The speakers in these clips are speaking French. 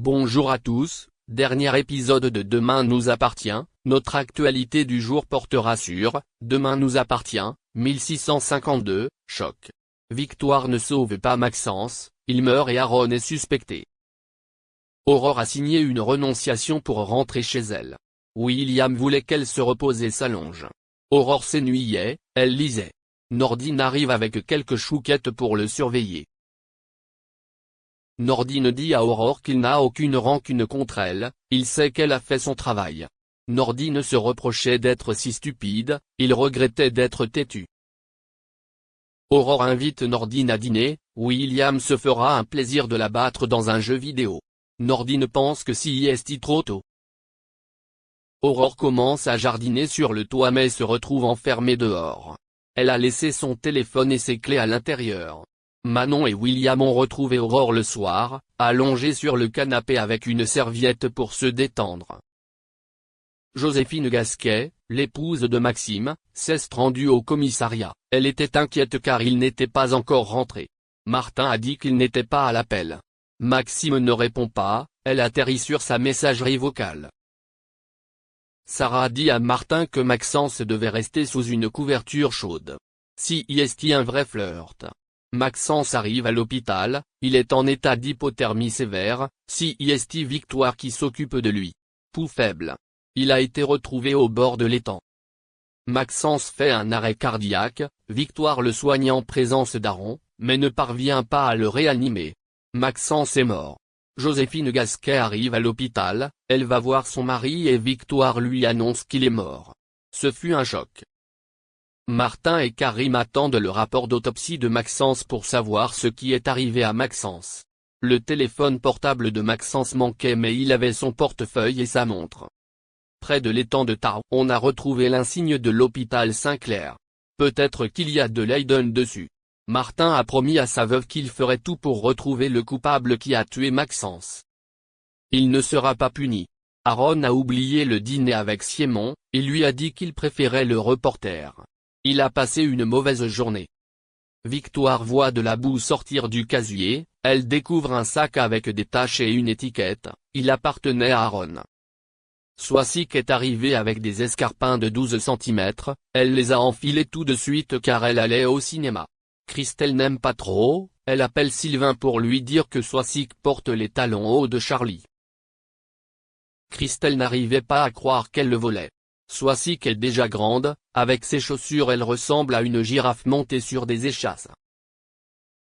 Bonjour à tous, dernier épisode de Demain nous appartient, notre actualité du jour portera sur « Demain nous appartient », 1652, choc. Victoire ne sauve pas Maxence, il meurt et Aaron est suspecté. Aurore a signé une renonciation pour rentrer chez elle. William voulait qu'elle se repose et s'allonge. Aurore s'ennuyait, elle lisait. Nordine arrive avec quelques chouquettes pour le surveiller. Nordine dit à Aurore qu'il n'a aucune rancune contre elle, il sait qu'elle a fait son travail. Nordine se reprochait d'être si stupide, il regrettait d'être têtu. Aurore invite Nordine à dîner, William se fera un plaisir de la battre dans un jeu vidéo. Nordine pense que si est trop tôt. Aurore commence à jardiner sur le toit mais se retrouve enfermée dehors. Elle a laissé son téléphone et ses clés à l'intérieur. Manon et William ont retrouvé Aurore le soir, allongée sur le canapé avec une serviette pour se détendre. Joséphine Gasquet, l'épouse de Maxime, s'est rendue au commissariat. Elle était inquiète car il n'était pas encore rentré. Martin a dit qu'il n'était pas à l'appel. Maxime ne répond pas, elle atterrit sur sa messagerie vocale. Sarah a dit à Martin que Maxence devait rester sous une couverture chaude. Si est un vrai flirt. Maxence arrive à l'hôpital, il est en état d'hypothermie sévère, si est Victoire qui s'occupe de lui. Pouls faible. Il a été retrouvé au bord de l'étang. Maxence fait un arrêt cardiaque, Victoire le soigne en présence d'Aaron, mais ne parvient pas à le réanimer. Maxence est mort. Joséphine Gasquet arrive à l'hôpital, elle va voir son mari et Victoire lui annonce qu'il est mort. Ce fut un choc. Martin et Karim attendent le rapport d'autopsie de Maxence pour savoir ce qui est arrivé à Maxence. Le téléphone portable de Maxence manquait mais il avait son portefeuille et sa montre. Près de l'étang de Tarbes, on a retrouvé l'insigne de l'hôpital Saint-Clair. Peut-être qu'il y a de l'Aiden dessus. Martin a promis à sa veuve qu'il ferait tout pour retrouver le coupable qui a tué Maxence. Il ne sera pas puni. Aaron a oublié le dîner avec Siemon, il lui a dit qu'il préférait le reporter. Il a passé une mauvaise journée. Victoire voit de la boue sortir du casier, elle découvre un sac avec des taches et une étiquette, il appartenait à Aaron. Soisic est arrivée avec des escarpins de 12 cm, elle les a enfilés tout de suite car elle allait au cinéma. Christelle n'aime pas trop, elle appelle Sylvain pour lui dire que Soisic porte les talons hauts de Charlie. Christelle n'arrivait pas à croire qu'elle le volait. Soisic est déjà grande, avec ses chaussures elle ressemble à une girafe montée sur des échasses.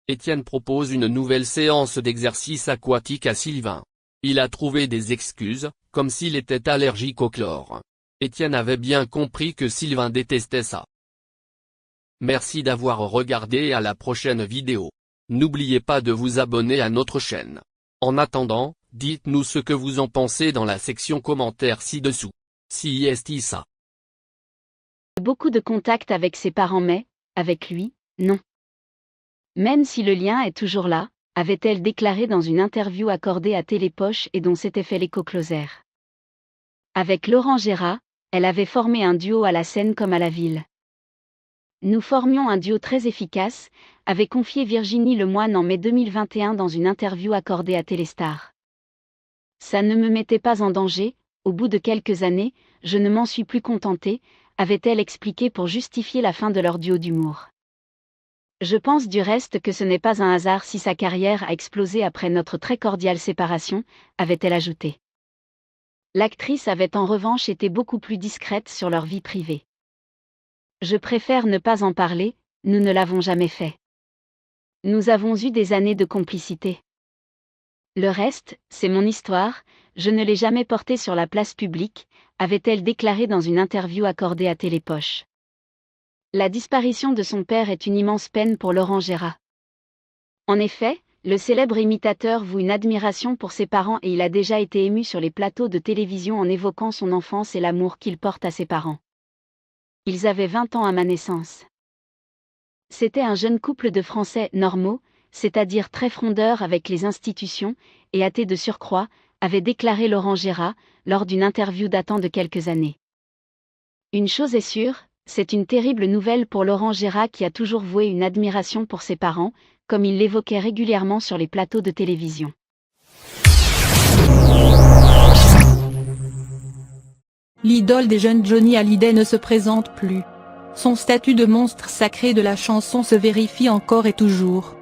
Étienne propose une nouvelle séance d'exercice aquatique à Sylvain. Il a trouvé des excuses, comme s'il était allergique au chlore. Étienne avait bien compris que Sylvain détestait ça. Merci d'avoir regardé et à la prochaine vidéo. N'oubliez pas de vous abonner à notre chaîne. En attendant, dites-nous ce que vous en pensez dans la section commentaires ci-dessous. Si est ça. Beaucoup de contacts avec ses parents mais, avec lui, non. Même si le lien est toujours là, avait-elle déclaré dans une interview accordée à Télépoche et dont s'était fait l'écho Closer. Avec Laurent Gérard, elle avait formé un duo à la scène comme à la ville. Nous formions un duo très efficace, avait confié Virginie Lemoine en mai 2021 dans une interview accordée à Téléstar. Ça ne me mettait pas en danger, au bout de quelques années, je ne m'en suis plus contentée, avait-elle expliqué pour justifier la fin de leur duo d'humour. Je pense du reste que ce n'est pas un hasard si sa carrière a explosé après notre très cordiale séparation, avait-elle ajouté. L'actrice avait en revanche été beaucoup plus discrète sur leur vie privée. Je préfère ne pas en parler, nous ne l'avons jamais fait. Nous avons eu des années de complicité. Le reste, c'est mon histoire, je ne l'ai jamais portée sur la place publique, avait-elle déclaré dans une interview accordée à Télépoche. La disparition de son père est une immense peine pour Laurent Gérard. En effet, le célèbre imitateur voue une admiration pour ses parents et il a déjà été ému sur les plateaux de télévision en évoquant son enfance et l'amour qu'il porte à ses parents. Ils avaient 20 ans à ma naissance. C'était un jeune couple de Français normaux, c'est-à-dire très frondeurs avec les institutions, et athées de surcroît, avait déclaré Laurent Gérard, lors d'une interview datant de quelques années. Une chose est sûre, c'est une terrible nouvelle pour Laurent Gérard qui a toujours voué une admiration pour ses parents, comme il l'évoquait régulièrement sur les plateaux de télévision. l'idole des jeunes Johnny Hallyday ne se présente plus. Son statut de monstre sacré de la chanson se vérifie encore et toujours.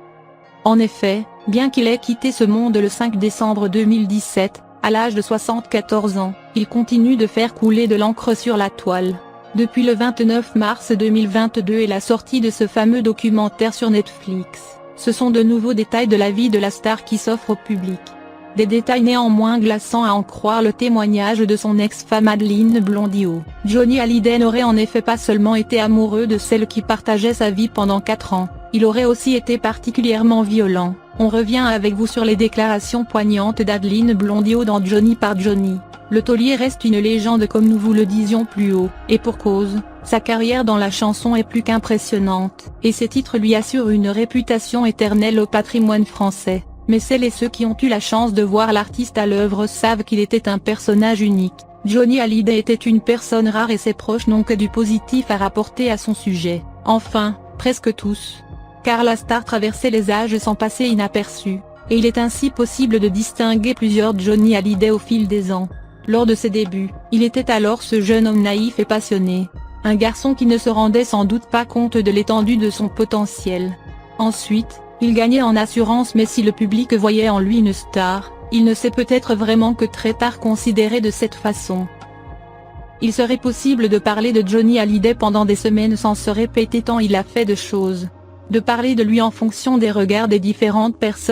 En effet, bien qu'il ait quitté ce monde le 5 décembre 2017, à l'âge de 74 ans, il continue de faire couler de l'encre sur la toile. Depuis le 29 mars 2022 et la sortie de ce fameux documentaire sur Netflix, ce sont de nouveaux détails de la vie de la star qui s'offrent au public. Des détails néanmoins glaçants à en croire le témoignage de son ex-femme Adeline Blondiau. Johnny Hallyday n'aurait en effet pas seulement été amoureux de celle qui partageait sa vie pendant 4 ans, il aurait aussi été particulièrement violent. On revient avec vous sur les déclarations poignantes d'Adeline Blondiau dans Johnny par Johnny. Le taulier reste une légende comme nous vous le disions plus haut, et pour cause, sa carrière dans la chanson est plus qu'impressionnante, et ses titres lui assurent une réputation éternelle au patrimoine français. Mais celles et ceux qui ont eu la chance de voir l'artiste à l'œuvre savent qu'il était un personnage unique. Johnny Hallyday était une personne rare et ses proches n'ont que du positif à rapporter à son sujet. Enfin, presque tous. Car la star traversait les âges sans passer inaperçue, et il est ainsi possible de distinguer plusieurs Johnny Hallyday au fil des ans. Lors de ses débuts, il était alors ce jeune homme naïf et passionné. Un garçon qui ne se rendait sans doute pas compte de l'étendue de son potentiel. Ensuite, il gagnait en assurance, mais si le public voyait en lui une star, il ne s'est peut-être vraiment que très tard considéré de cette façon. Il serait possible de parler de Johnny Hallyday pendant des semaines sans se répéter tant il a fait de choses. De parler de lui en fonction des regards des différentes personnes